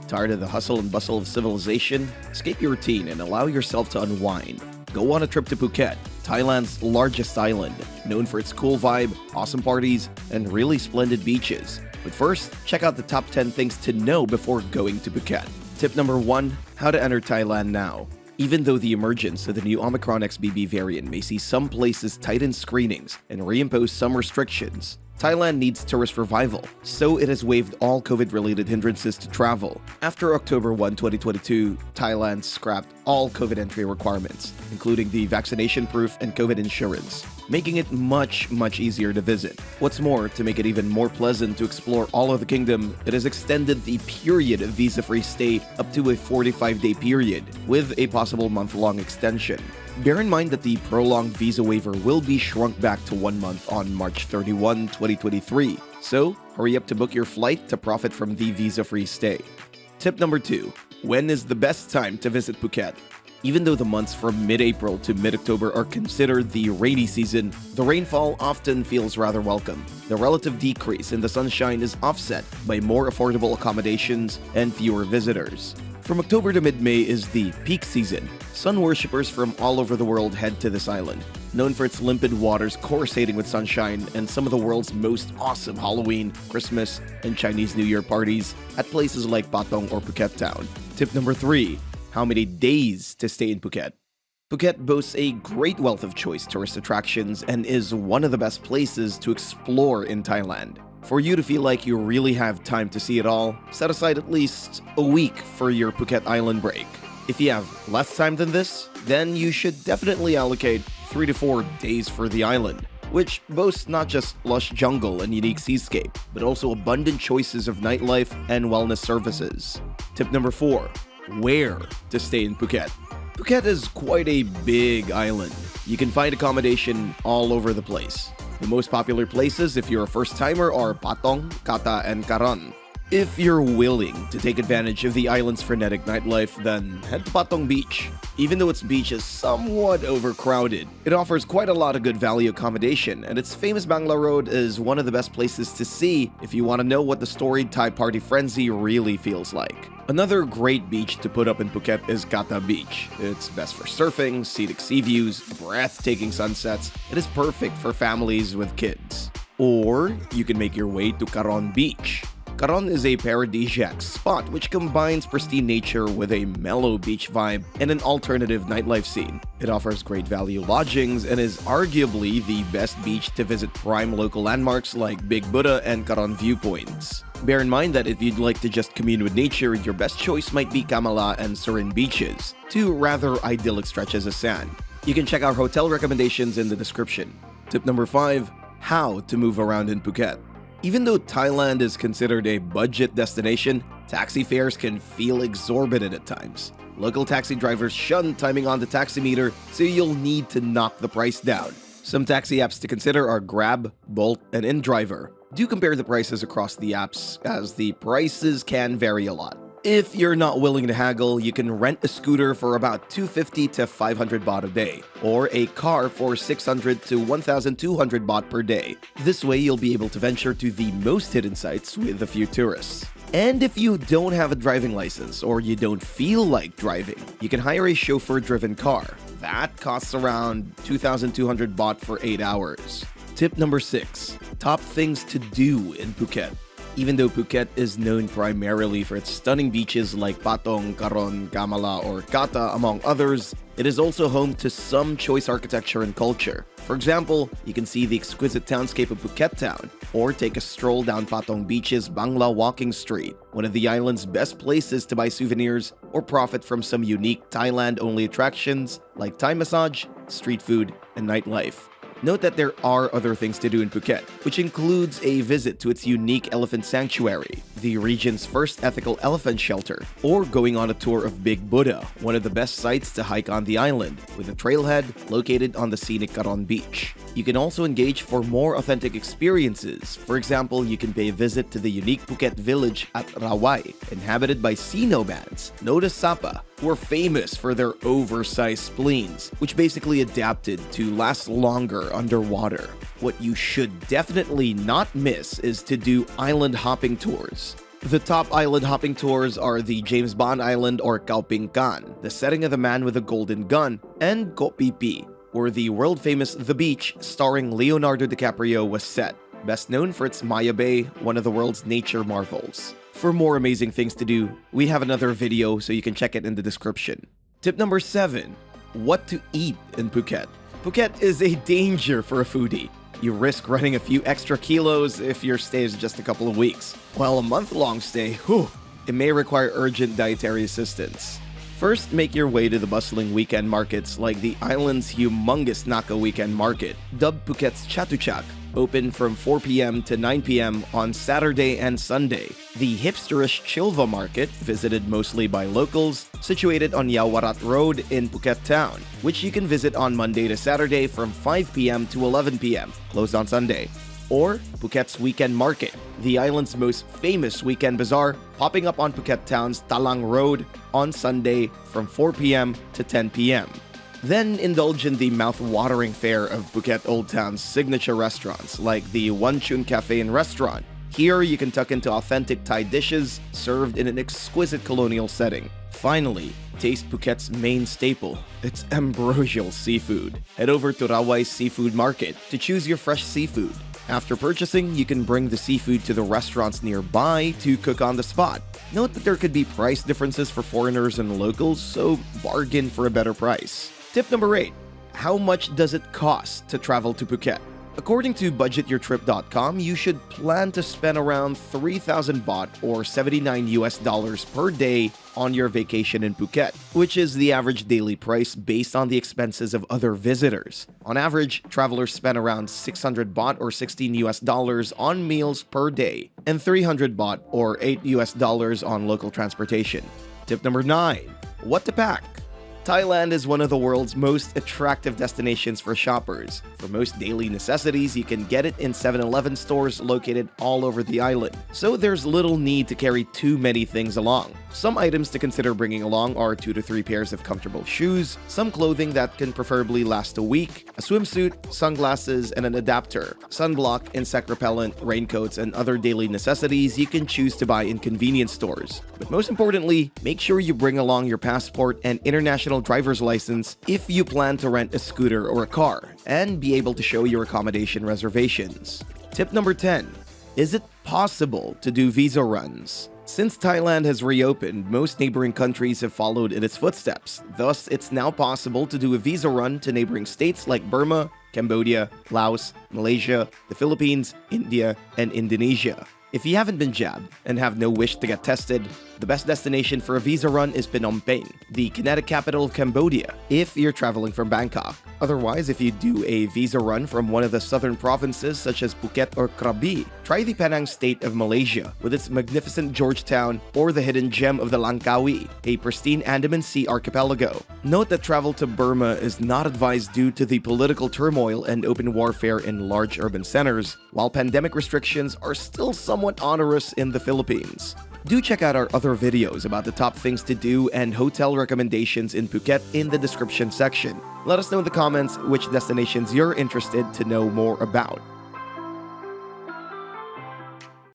Tired of the hustle and bustle of civilization? Escape your routine and allow yourself to unwind. Go on a trip to Phuket, Thailand's largest island, known for its cool vibe, awesome parties, and really splendid beaches. But first, check out the top 10 things to know before going to Phuket. Tip number 1, how to enter Thailand now. Even though the emergence of the new Omicron XBB variant may see some places tighten screenings and reimpose some restrictions, Thailand needs tourist revival, so it has waived all COVID-related hindrances to travel. After October 1, 2022, Thailand scrapped all COVID entry requirements, including the vaccination proof and COVID insurance, making it much easier to visit. What's more, to make it even more pleasant to explore all of the kingdom, it has extended the period of visa-free stay up to a 45-day period, with a possible month-long extension. Bear in mind that the prolonged visa waiver will be shrunk back to 1 month on March 31, 2023. So, hurry up to book your flight to profit from the visa-free stay. Tip number 2. When is the best time to visit Phuket? Even though the months from mid-April to mid-October are considered the rainy season, the rainfall often feels rather welcome. The relative decrease in the sunshine is offset by more affordable accommodations and fewer visitors. From October to mid-May is the peak season. Sun worshippers from all over the world head to this island, known for its limpid waters coruscating with sunshine and some of the world's most awesome Halloween, Christmas, and Chinese New Year parties at places like Patong or Phuket Town. Tip number 3. How many days to stay in Phuket? Phuket boasts a great wealth of choice tourist attractions and is one of the best places to explore in Thailand. For you to feel like you really have time to see it all, set aside at least a week for your Phuket Island break. If you have less time than this, then you should definitely allocate 3 to 4 days for the island, which boasts not just lush jungle and unique seascape, but also abundant choices of nightlife and wellness services. Tip number 4. Where to stay in Phuket? Phuket is quite a big island. You can find accommodation all over the place. The most popular places if you're a first-timer are Patong, Kata, and Karan. If you're willing to take advantage of the island's frenetic nightlife, then head to Patong Beach. Even though its beach is somewhat overcrowded, it offers quite a lot of good value accommodation, and its famous Bangla Road is one of the best places to see if you want to know what the storied Thai party frenzy really feels like. Another great beach to put up in Phuket is Kata Beach. It's best for surfing, scenic sea views, breathtaking sunsets. It is perfect for families with kids. Or you can make your way to Karon Beach. Karon is a paradisiac spot which combines pristine nature with a mellow beach vibe and an alternative nightlife scene. It offers great value lodgings and is arguably the best beach to visit prime local landmarks like Big Buddha and Karon viewpoints. Bear in mind that if you'd like to just commune with nature, your best choice might be Kamala and Surin beaches, two rather idyllic stretches of sand. You can check our hotel recommendations in the description. Tip number 5. How to move around in Phuket. Even though Thailand is considered a budget destination, taxi fares can feel exorbitant at times. Local taxi drivers shun timing on the taxi meter, so you'll need to knock the price down. Some taxi apps to consider are Grab, Bolt, and InDriver. Do compare the prices across the apps, as the prices can vary a lot. If you're not willing to haggle, you can rent a scooter for about 250 to 500 baht a day, or a car for 600 to 1,200 baht per day. This way, you'll be able to venture to the most hidden sites with a few tourists. And if you don't have a driving license or you don't feel like driving, you can hire a chauffeur-driven car. That costs around 2,200 baht for 8 hours. Tip number 6. Top things to do in Phuket. Even though Phuket is known primarily for its stunning beaches like Patong, Karon, Kamala, or Kata, among others, it is also home to some choice architecture and culture. For example, you can see the exquisite townscape of Phuket Town, or take a stroll down Patong Beach's Bangla Walking Street, one of the island's best places to buy souvenirs or profit from some unique Thailand-only attractions like Thai massage, street food, and nightlife. Note that there are other things to do in Phuket, which includes a visit to its unique elephant sanctuary, the region's first ethical elephant shelter, or going on a tour of Big Buddha, one of the best sites to hike on the island, with a trailhead located on the scenic Karon Beach. You can also engage for more authentic experiences. For example, you can pay a visit to the unique Phuket village at Rawai, inhabited by sea nomads, known as Sapa, who are famous for their oversized spleens, which basically adapted to last longer underwater. What you should definitely not miss is to do island hopping tours. The top island hopping tours are the James Bond Island or Khao Ping Kan, the setting of the man with a golden gun, and Koh Phi Phi, where the world-famous The Beach starring Leonardo DiCaprio was set, best known for its Maya Bay, one of the world's nature marvels. For more amazing things to do, we have another video so you can check it in the description. Tip number 7. What to eat in Phuket. Phuket is a danger for a foodie. You risk running a few extra kilos if your stay is just a couple of weeks. While a month-long stay, it may require urgent dietary assistance. First, make your way to the bustling weekend markets like the island's humongous Naka Weekend Market, dubbed Phuket's Chatuchak, open from 4 p.m. to 9 p.m. on Saturday and Sunday. The hipsterish Chilva Market, visited mostly by locals, situated on Yawarat Road in Phuket Town, which you can visit on Monday to Saturday from 5 p.m. to 11 p.m., closed on Sunday. Or Phuket's Weekend Market, the island's most famous weekend bazaar, popping up on Phuket Town's Talang Road on Sunday from 4 p.m. to 10 p.m. Then indulge in the mouth-watering fare of Phuket Old Town's signature restaurants like the One Chun Cafe and Restaurant. Here you can tuck into authentic Thai dishes served in an exquisite colonial setting. Finally, taste Phuket's main staple, its ambrosial seafood. Head over to Rawai's Seafood Market to choose your fresh seafood. After purchasing, you can bring the seafood to the restaurants nearby to cook on the spot. Note that there could be price differences for foreigners and locals, so bargain for a better price. Tip number 8. How much does it cost to travel to Phuket? According to budgetyourtrip.com, you should plan to spend around 3,000 baht or $79 per day on your vacation in Phuket, which is the average daily price based on the expenses of other visitors. On average, travelers spend around 600 baht or $16 on meals per day, and 300 baht or $8 on local transportation. Tip number 9. What to pack? Thailand is one of the world's most attractive destinations for shoppers. For most daily necessities, you can get it in 7-Eleven stores located all over the island, so there's little need to carry too many things along. Some items to consider bringing along are 2 to 3 pairs of comfortable shoes, some clothing that can preferably last a week, a swimsuit, sunglasses, and an adapter, sunblock, insect repellent, raincoats, and other daily necessities you can choose to buy in convenience stores. But most importantly, make sure you bring along your passport and international driver's license if you plan to rent a scooter or a car, and be able to show your accommodation reservations. Tip number 10. Is it possible to do visa runs? Since Thailand has reopened, most neighboring countries have followed in its footsteps. Thus, it's now possible to do a visa run to neighboring states like Burma, Cambodia, Laos, Malaysia, the Philippines, India, and Indonesia. If you haven't been jabbed and have no wish to get tested, the best destination for a visa run is Phnom Penh, the kinetic capital of Cambodia, if you're traveling from Bangkok. Otherwise, if you do a visa run from one of the southern provinces such as Phuket or Krabi, try the Penang state of Malaysia with its magnificent Georgetown or the hidden gem of the Langkawi, a pristine Andaman Sea archipelago. Note that travel to Burma is not advised due to the political turmoil and open warfare in large urban centers, while pandemic restrictions are still somewhat onerous in the Philippines. Do check out our other videos about the top things to do and hotel recommendations in Phuket in the description section. Let us know in the comments which destinations you're interested to know more about.